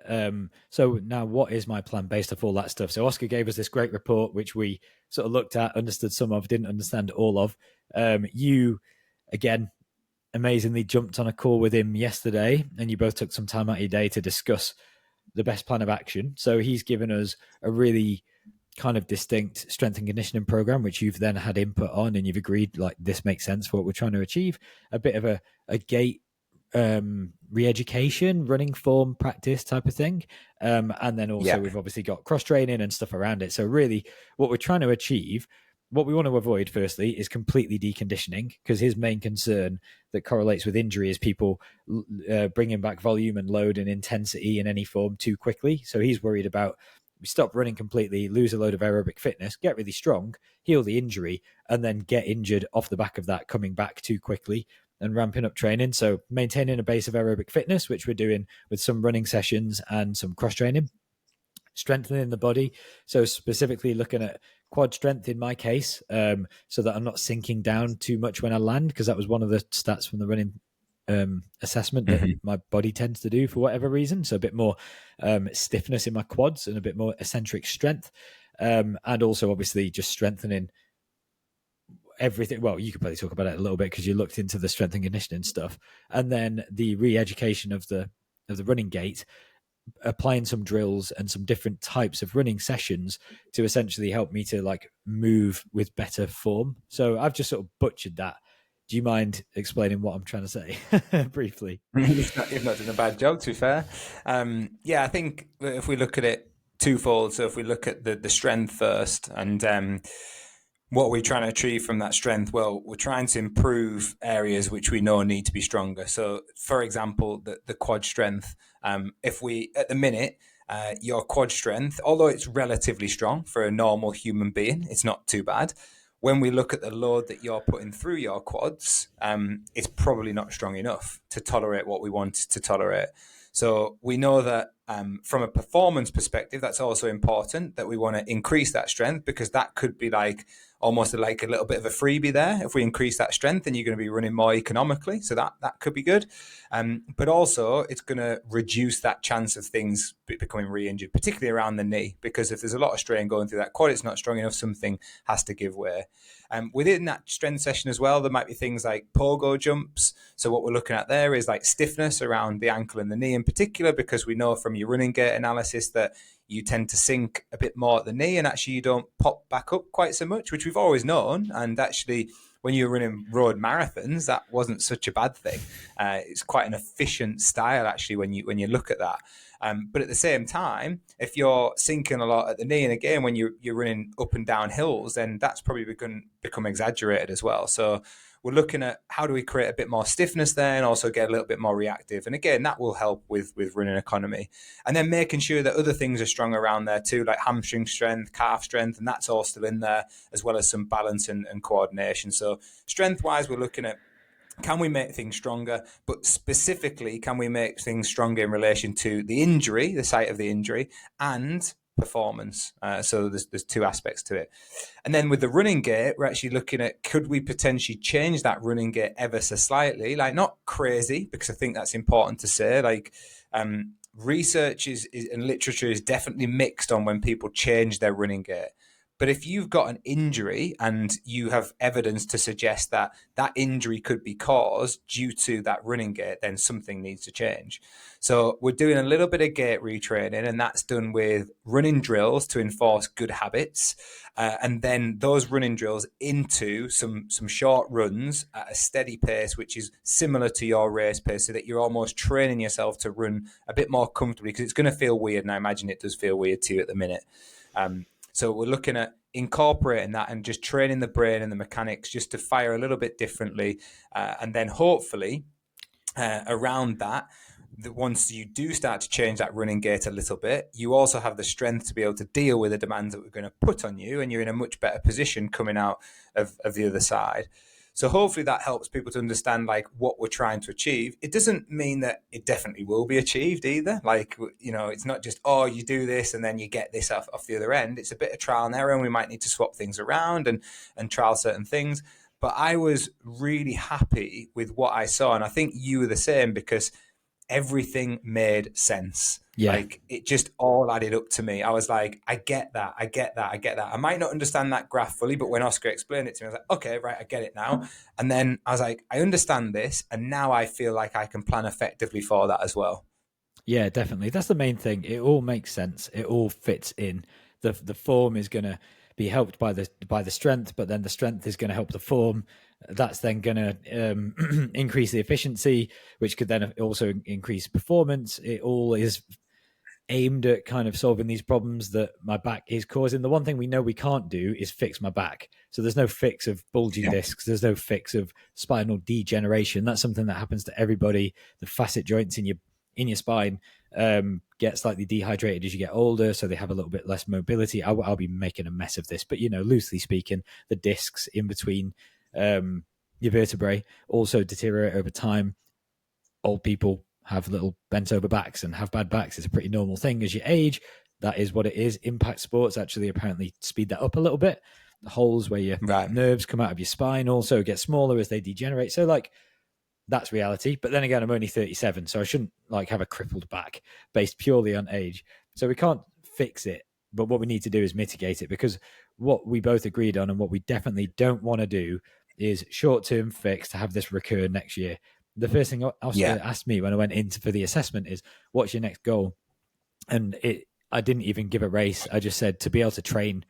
So now what is my plan based off all that stuff? So Oscar gave us this great report, which we sort of looked at, understood some of, didn't understand all of. You, again, amazingly jumped on a call with him yesterday, and you both took some time out of your day to discuss the best plan of action. So he's given us a really kind of distinct strength and conditioning program, which you've then had input on, and you've agreed like this makes sense for what we're trying to achieve. A bit of a gait re-education, running form practice type of thing. And then also we've obviously got cross training and stuff around it. So really what we're trying to achieve, what we want to avoid firstly is completely deconditioning, because his main concern that correlates with injury is people bringing back volume and load and intensity in any form too quickly. So he's worried about we stop running completely, lose a load of aerobic fitness, get really strong, heal the injury, and then get injured off the back of that, coming back too quickly and ramping up training. So maintaining a base of aerobic fitness, which we're doing with some running sessions and some cross training, strengthening the body. So specifically looking at quad strength in my case, so that I'm not sinking down too much when I land, because that was one of the stats from the running assessment that my body tends to do for whatever reason. So a bit more stiffness in my quads and a bit more eccentric strength. And also obviously just strengthening everything. Well, you could probably talk about it a little bit because you looked into the strength and conditioning stuff. And then the re-education of the running gait, applying some drills and some different types of running sessions to essentially help me to like move with better form. So I've just sort of butchered that. Do you mind explaining what I'm trying to say briefly? You've not done a bad job, to be fair. I think if we look at it twofold, so if we look at the strength first, and what we're trying to achieve from that strength, well, we're trying to improve areas which we know need to be stronger. So, for example, the quad strength, if we, at the minute, your quad strength, although it's relatively strong for a normal human being, it's not too bad. When we look at the load that you're putting through your quads, it's probably not strong enough to tolerate what we want to tolerate. So we know that from a performance perspective, that's also important, that we want to increase that strength, because that could be like almost like a little bit of a freebie there. If we increase that strength, then you're going to be running more economically. So that could be good. But also it's going to reduce that chance of things becoming re-injured, particularly around the knee, because if there's a lot of strain going through that quad, it's not strong enough, something has to give way. Within that strength session as well, there might be things like pogo jumps. So what we're looking at there is like stiffness around the ankle and the knee in particular, because we know from your running gait analysis that you tend to sink a bit more at the knee, and actually you don't pop back up quite so much, which we've always known. And actually, when you were running road marathons, that wasn't such a bad thing. It's quite an efficient style, actually, when you look at that. But at the same time, if you're sinking a lot at the knee, and again, when you're running up and down hills, then that's probably become exaggerated as well. So we're looking at how do we create a bit more stiffness there and also get a little bit more reactive. And again, that will help with running economy. And then making sure that other things are strong around there too, like hamstring strength, calf strength, and that's all still in there, as well as some balance and coordination. So strength-wise, we're looking at, can we make things stronger? But specifically, can we make things stronger in relation to the injury, the site of the injury, and performance? So there's two aspects to it. And then with the running gait, we're actually looking at, could we potentially change that running gait ever so slightly? Like, not crazy, because I think that's important to say. Like, research and literature is definitely mixed on when people change their running gait. But if you've got an injury and you have evidence to suggest that that injury could be caused due to that running gait, then something needs to change. So we're doing a little bit of gait retraining, and that's done with running drills to enforce good habits. And then those running drills into some short runs at a steady pace, which is similar to your race pace, so that you're almost training yourself to run a bit more comfortably, because it's going to feel weird. And I imagine it does feel weird to you at the minute. So we're looking at incorporating that and just training the brain and the mechanics just to fire a little bit differently. And then hopefully around that, once you do start to change that running gait a little bit, you also have the strength to be able to deal with the demands that we're going to put on you, and you're in a much better position coming out of the other side. So hopefully that helps people to understand like what we're trying to achieve. It doesn't mean that it definitely will be achieved either. Like, you know, it's not just, oh, you do this and then you get this off the other end. It's a bit of trial and error, and we might need to swap things around and trial certain things. But I was really happy with what I saw. And I think you were the same, because everything made sense. Yeah. Like, it just all added up to me. I was like, I get that. I might not understand that graph fully, but when Oscar explained it to me, I was like, okay, right, I get it now. And then I was like, I understand this, and now I feel like I can plan effectively for that as well. Yeah, definitely. That's the main thing. It all makes sense. It all fits in. The form is going to be helped by the strength, but then the strength is going to help the form. That's then going to increase the efficiency, which could then also increase performance. It all is aimed at kind of solving these problems that my back is causing. The one thing we know we can't do is fix my back. So there's no fix of bulging discs. There's no fix of spinal degeneration. That's something that happens to everybody. The facet joints in your spine get slightly dehydrated as you get older, so they have a little bit less mobility. I'll be making a mess of this, but loosely speaking, the discs in between your vertebrae also deteriorate over time. Old people have little bent over backs and have bad backs. It's a pretty normal thing as you age. That is what it is. Impact sports actually apparently speed that up a little bit. The holes where your nerves come out of your spine also get smaller as they degenerate. So like, that's reality. But then again, I'm only 37, so I shouldn't like have a crippled back based purely on age. So we can't fix it. But what we need to do is mitigate it, because what we both agreed on and what we definitely don't want to do is short-term fix to have this recur next year. The first thing Oscar asked me when I went in for the assessment is, what's your next goal? And I didn't even give a race. I just said to be able to train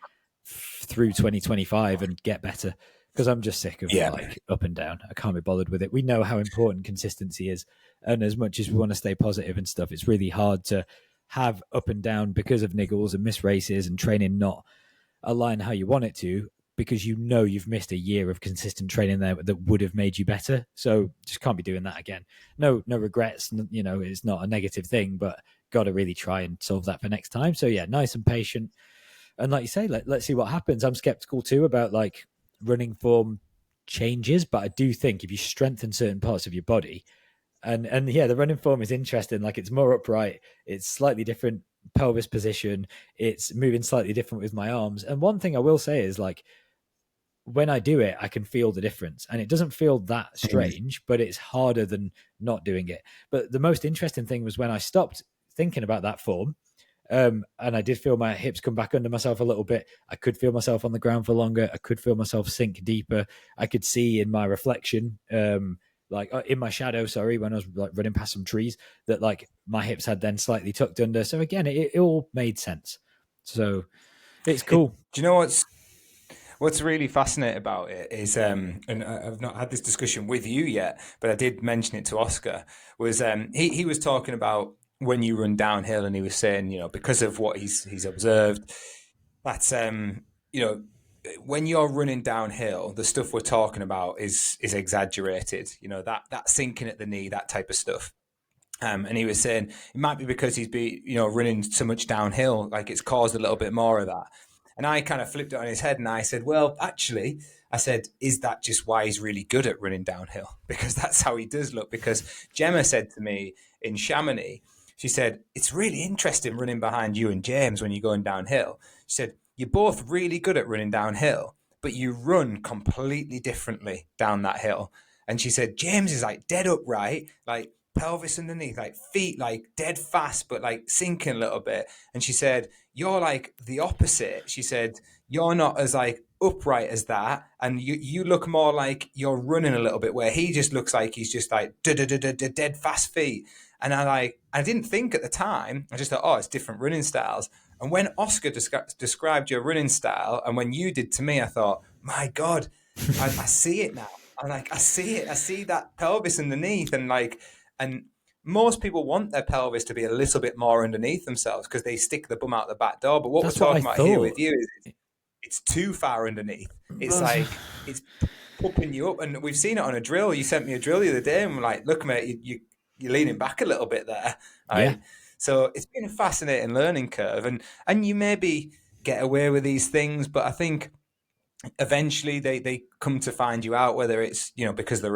through 2025 and get better, because I'm just sick of like up and down. I can't be bothered with it. We know how important consistency is. And as much as we want to stay positive and stuff, it's really hard to have up and down because of niggles and missed races and training not align how you want it to, because you've missed a year of consistent training there that would have made you better. So just can't be doing that again. No regrets. It's not a negative thing, but got to really try and solve that for next time. So yeah, nice and patient. And like you say, let's see what happens. I'm skeptical too about like running form changes, but I do think if you strengthen certain parts of your body, and yeah, the running form is interesting. Like, it's more upright, it's slightly different pelvis position, it's moving slightly different with my arms. And one thing I will say is, like, when I do it, I can feel the difference, and it doesn't feel that strange, but it's harder than not doing it. But the most interesting thing was when I stopped thinking about that form, and I did feel my hips come back under myself a little bit. I could feel myself on the ground for longer. I could feel myself sink deeper. I could see in my reflection like in my shadow, sorry, when I was like running past some trees, that like my hips had then slightly tucked under. So again, it all made sense. So it's cool. Do you know what's really fascinating about it is, and I've not had this discussion with you yet, but I did mention it to Oscar, was he was talking about when you run downhill, and he was saying, because of what he's observed, that's when you're running downhill, the stuff we're talking about is exaggerated. That sinking at the knee, that type of stuff. And he was saying it might be because he's been, running so much downhill, like it's caused a little bit more of that. And I kind of flipped it on his head and I said, well, actually, I said, is that just why he's really good at running downhill? Because that's how he does look. Because Gemma said to me in Chamonix, she said, it's really interesting running behind you and James when you're going downhill. She said, you're both really good at running downhill, but you run completely differently down that hill. And she said, James is like dead upright, like pelvis underneath, like feet like dead fast, but like sinking a little bit. And she said, you're like the opposite. She said, you're not as like upright as that. And you look more like you're running a little bit, where he just looks like he's just like dead fast feet. And I didn't think at the time, I just thought, oh, it's different running styles. And when Oscar described your running style, and when you did to me, I thought, my God, I see it now. I'm like, I see it. I see that pelvis underneath, and most people want their pelvis to be a little bit more underneath themselves because they stick the bum out the back door. But what That's we're what I talking about here thought. with you is it's too far underneath. It's like it's popping you up, and we've seen it on a drill. You sent me a drill the other day, and we're like, look, mate, you're leaning back a little bit there, Yeah. right? So it's been a fascinating learning curve, and you maybe get away with these things, but I think eventually they come to find you out, whether it's because of the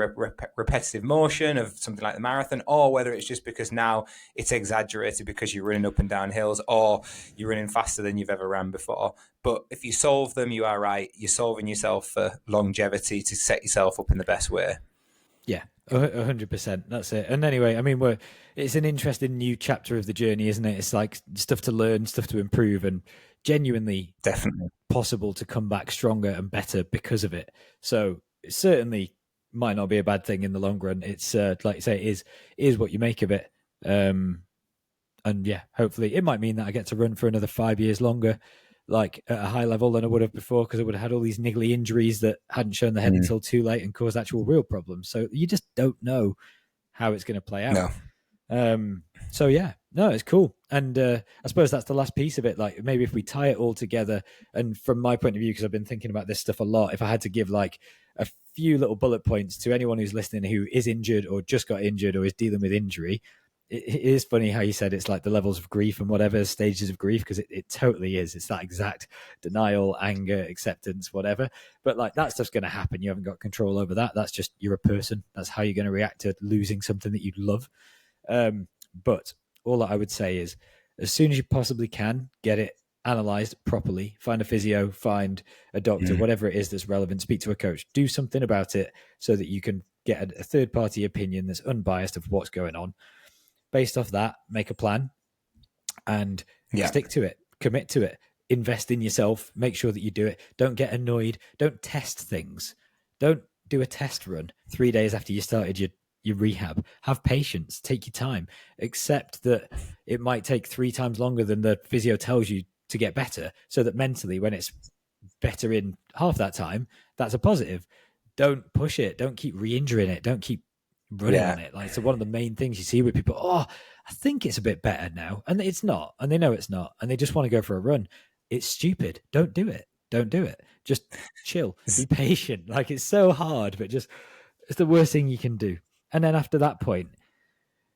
repetitive motion of something like the marathon, or whether it's just because now it's exaggerated because you're running up and down hills, or you're running faster than you've ever ran before. But if you solve them, you are right, you're solving yourself for longevity to set yourself up in the best way. Yeah, 100%. That's it. And anyway, I mean, it's an interesting new chapter of the journey, isn't it? It's like stuff to learn, stuff to improve, and genuinely Definitely possible to come back stronger and better because of it. So it certainly might not be a bad thing in the long run. It's like you say, it is what you make of it. And yeah, hopefully it might mean that I get to run for another 5 years longer, like at a high level than I would have before, because I would have had all these niggly injuries that hadn't shown their head until too late and caused actual real problems. So you just don't know how it's going to play out. no. So yeah, no, it's cool. And I suppose that's the last piece of it. Like maybe if we tie it all together, and from my point of view, because I've been thinking about this stuff a lot, if I had to give like a few little bullet points to anyone who's listening who is injured or just got injured or is dealing with injury, it is funny how you said it's like the levels of grief and whatever stages of grief, because it totally is. It's that exact denial, anger, acceptance, whatever. But like that stuff's going to happen. You haven't got control over that. That's just, you're a person. That's how you're going to react to losing something that you love. But all that I would say is, as soon as you possibly can, get it analyzed properly. Find a physio, find a doctor, whatever it is that's relevant. Speak to a coach. Do something about it so that you can get a third-party opinion that's unbiased of what's going on. Based off that, make a plan and stick to it. Commit to it. Invest in yourself. Make sure that you do it. Don't get annoyed. Don't test things. Don't do a test run 3 days after you started your rehab. Have patience. Take your time. Accept that it might take 3 times longer than the physio tells you to get better, so that mentally, when it's better in half that time, that's a positive. Don't push it. Don't keep re-injuring it. Don't keep running on it. Like, so one of the main things you see with people, oh, I think it's a bit better now, and it's not, and they know it's not, and they just want to go for a run. It's stupid. Don't do it. Don't do it. Just chill. Be patient. Like, it's so hard, but just, it's the worst thing you can do. And then after that point,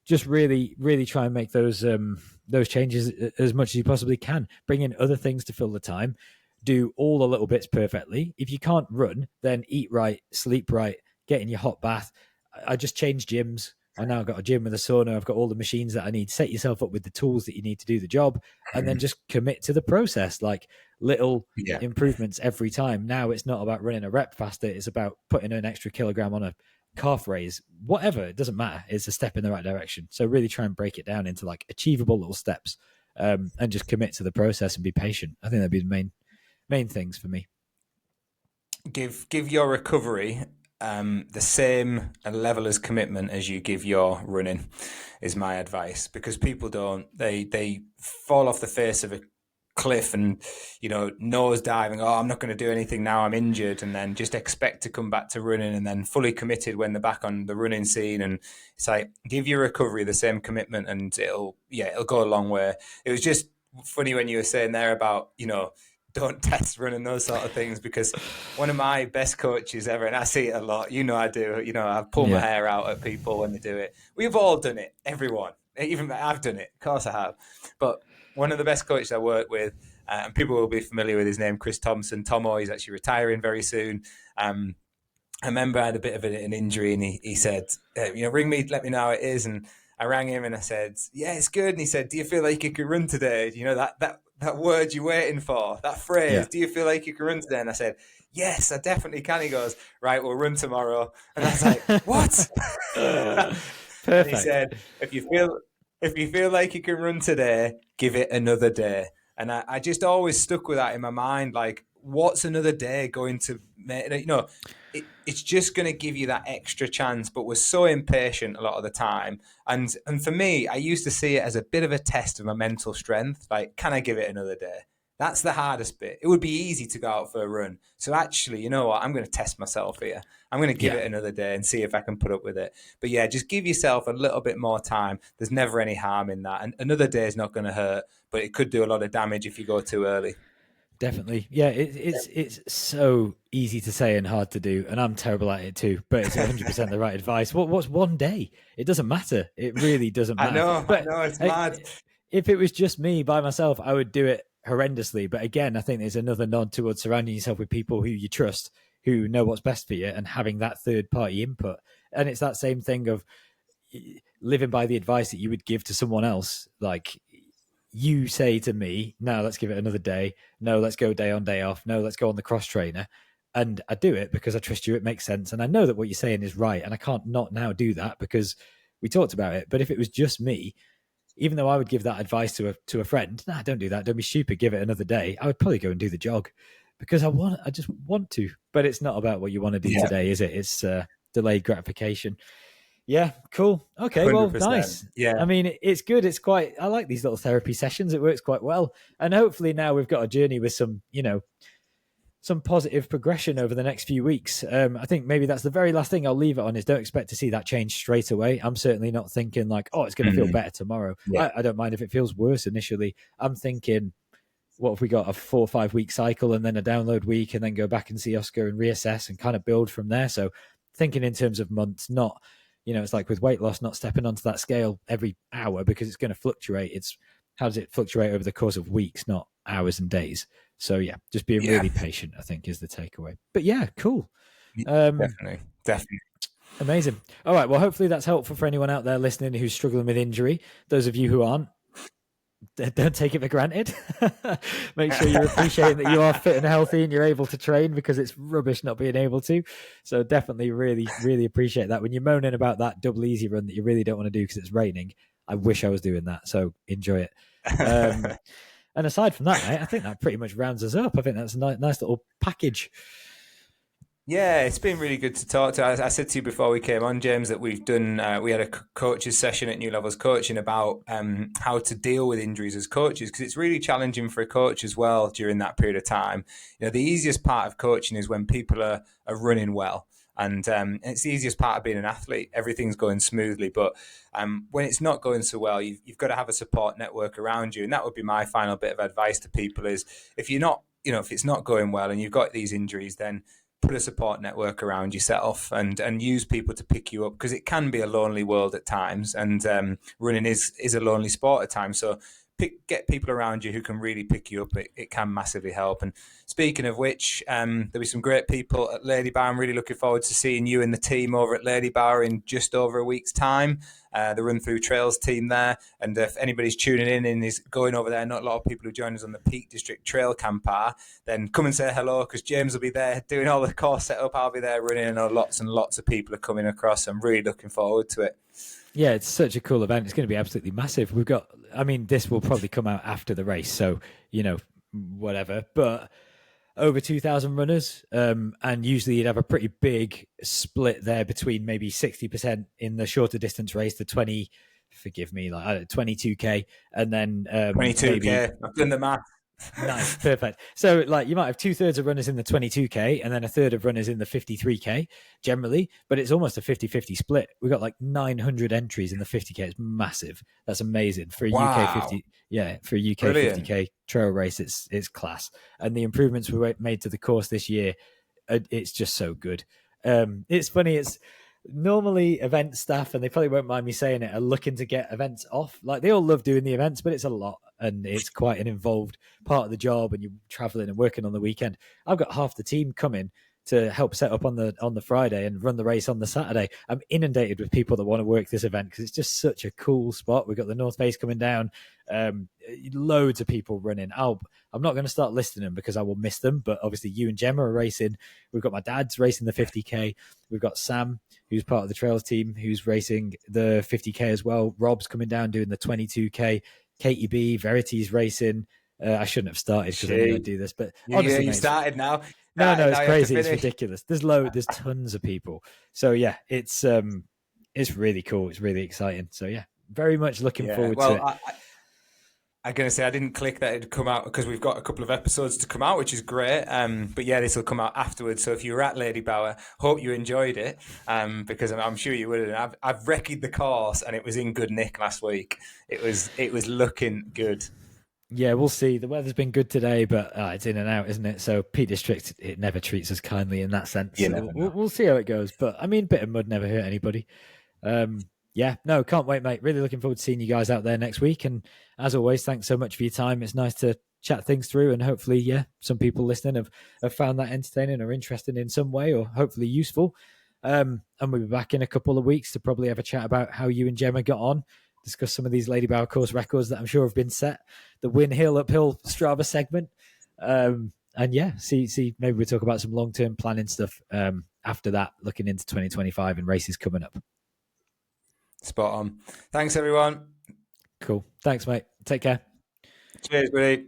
just really, really try and make those changes as much as you possibly can. Bring in other things to fill the time. Do all the little bits perfectly. If you can't run, then eat right, sleep right, get in your hot bath. I just changed gyms. I now got a gym with a sauna. I've got all the machines that I need. Set yourself up with the tools that you need to do the job, and then just commit to the process. Like little improvements every time. Now it's not about running a rep faster. It's about putting an extra kilogram on a calf raise, whatever. It doesn't matter. It's a step in the right direction. So really try and break it down into like achievable little steps, and just commit to the process and be patient. I think that'd be the main things for me. Give your recovery the same level as commitment as you give your running is my advice, because people don't, they fall off the face of a cliff and, nose diving, oh, I'm not going to do anything now, I'm injured, and then just expect to come back to running and then fully committed when they're back on the running scene. And it's like, give your recovery the same commitment and it'll go a long way. It was just funny when you were saying there about, don't test run and those sort of things, because one of my best coaches ever, and I see it a lot, I do, I pull my hair out at people when they do it. We've all done it, everyone. Even I've done it, of course I have. But one of the best coaches I work with, and people will be familiar with his name, Chris Thompson. Tomo, he's actually retiring very soon. I remember I had a bit of an injury, and he said, ring me, let me know how it is. And I rang him and I said, yeah, it's good. And he said, do you feel like you could run today? That word you're waiting for, that phrase, do you feel like you can run today? And I said, yes, I definitely can. He goes, right, we'll run tomorrow. And I was like, what? Perfect. And he said, if you feel like you can run today, give it another day. And I just always stuck with that in my mind. Like, what's another day going to make? It's just going to give you that extra chance. But we're so impatient a lot of the time. And for me, I used to see it as a bit of a test of my mental strength. Like, can I give it another day? That's the hardest bit. It would be easy to go out for a run. So actually, you know what? I'm going to test myself here. I'm going to give it another day and see if I can put up with it. But yeah, just give yourself a little bit more time. There's never any harm in that. And another day is not going to hurt, but it could do a lot of damage if you go too early. Definitely. Yeah, it's so easy to say and hard to do, and I'm terrible at it too, but it's 100% the right advice. What's one day? It doesn't matter. It really doesn't matter. I know, it's mad. If it was just me by myself, I would do it horrendously. But again, I think there's another nod towards surrounding yourself with people who you trust, who know what's best for you, and having that third party input. And it's that same thing of living by the advice that you would give to someone else. Like, you say to me, no, let's give it another day. No, let's go day on, day off. No, let's go on the cross trainer. And I do it because I trust you. It makes sense. And I know that what you're saying is right. And I can't not now do that because we talked about it. But if it was just me, even though I would give that advice to a friend, nah, don't do that. Don't be stupid. Give it another day. I would probably go and do the jog because I just want to. But it's not about what you want to do today, is it? It's delayed gratification. Yeah, cool. Okay, 100%. Well, nice. Yeah. I mean, it's good. I like these little therapy sessions. It works quite well. And hopefully now we've got a journey with some positive progression over the next few weeks. I think maybe that's the very last thing I'll leave it on is don't expect to see that change straight away. I'm certainly not thinking like, oh, it's going to feel better tomorrow. Yeah. I don't mind if it feels worse initially. I'm thinking, what if we got a 4 or 5 week cycle and then a download week and then go back and see Oscar and reassess and kind of build from there. So thinking in terms of months, not, it's like with weight loss, not stepping onto that scale every hour because it's going to fluctuate. It's how does it fluctuate over the course of weeks, not hours and days. So yeah, just being really patient, I think, is the takeaway. But yeah, cool. Definitely. Amazing. All right. Well, hopefully that's helpful for anyone out there listening who's struggling with injury. Those of you who aren't, don't take it for granted. Make sure you're appreciating that you are fit and healthy and you're able to train, because it's rubbish not being able to. So definitely really, really appreciate that. When you're moaning about that double easy run that you really don't want to do because it's raining, I wish I was doing that. So enjoy it. And aside from that, mate, I think that pretty much rounds us up. I think that's a nice little package. Yeah, it's been really good to talk to. I said to you before we came on, James, that we've done. We had a coaches session at New Levels Coaching about how to deal with injuries as coaches, because it's really challenging for a coach as well during that period of time. The easiest part of coaching is when people are running well, and it's the easiest part of being an athlete. Everything's going smoothly, but when it's not going so well, you've got to have a support network around you, and that would be my final bit of advice to people: is if you're not, if it's not going well and you've got these injuries, then put a support network around yourself and use people to pick you up, because it can be a lonely world at times, and running is a lonely sport at times. So get people around you who can really pick you up. It can massively help. And speaking of which, there'll be some great people at Lady Bar. I'm really looking forward to seeing you and the team over at Lady Bar in just over a week's time. The RunThrough Trails team there. And if anybody's tuning in and is going over there, not a lot of people who join us on the Peak District Trail Camp are, then come and say hello, because James will be there doing all the course setup. I'll be there running, and lots and lots of people are coming across. I'm really looking forward to it. Yeah, it's such a cool event. It's going to be absolutely massive. This will probably come out after the race, so, whatever. But over 2,000 runners, and usually you'd have a pretty big split there between maybe 60% in the shorter distance race, the 20, forgive me, like 22k, and then 22K. I've done the math. Nice, perfect. So, like, you might have 2/3 of runners in the 22k and then a third of runners in the 53k generally, but it's almost a 50-50 split. We've got like 900 entries in the 50k. It's massive. That's amazing for a UK Wow. 50. Yeah, for a UK Brilliant. 50k trail race, it's class. And the improvements we made to the course this year, it's just so good. It's funny. It's normally event staff, and they probably won't mind me saying it, are looking to get events off. Like, they all love doing the events, but it's a lot and it's quite an involved part of the job, and you're traveling and working on the weekend. I've got half the team coming to help set up on the Friday and run the race on the Saturday. I'm inundated with people that want to work this event because it's just such a cool spot. We've got the North Face coming down, loads of people running. I'm not going to start listing them because I will miss them, but obviously you and Gemma are racing. We've got my dad's racing the 50k. We've got Sam, who's part of the trails team, who's racing the 50k as well. Rob's coming down doing the 22k. Katie B, Verity's racing. I shouldn't have started because I knew I'd do this, but honestly, you mate, started now. no, it's Now you have to crazy. It's finish. ridiculous. There's tons of people. So yeah, it's really cool. It's really exciting. So yeah, very much looking forward to it. I'm going to say I didn't click that it'd come out because we've got a couple of episodes to come out, which is great. But yeah, this will come out afterwards. So if you were at Lady Bower, hope you enjoyed it, because I'm sure you would. And I've recce'd the course, and it was in good nick last week. It was looking good. Yeah, we'll see. The weather's been good today, but it's in and out, isn't it? So Peak District, it never treats us kindly in that sense. So we'll see how it goes. But I mean, a bit of mud never hurt anybody. Yeah, no, can't wait, mate. Really looking forward to seeing you guys out there next week. And as always, thanks so much for your time. It's nice to chat things through, and hopefully, yeah, some people listening have found that entertaining or interesting in some way, or hopefully useful. And we'll be back in a couple of weeks to probably have a chat about how you and Gemma got on, discuss some of these Lady Bower course records that I'm sure have been set, the Win Hill Uphill Strava segment. And yeah, see, maybe we'll talk about some long-term planning stuff after that, looking into 2025 and races coming up. Spot on. Thanks, everyone. Cool. Thanks, mate. Take care. Cheers, buddy.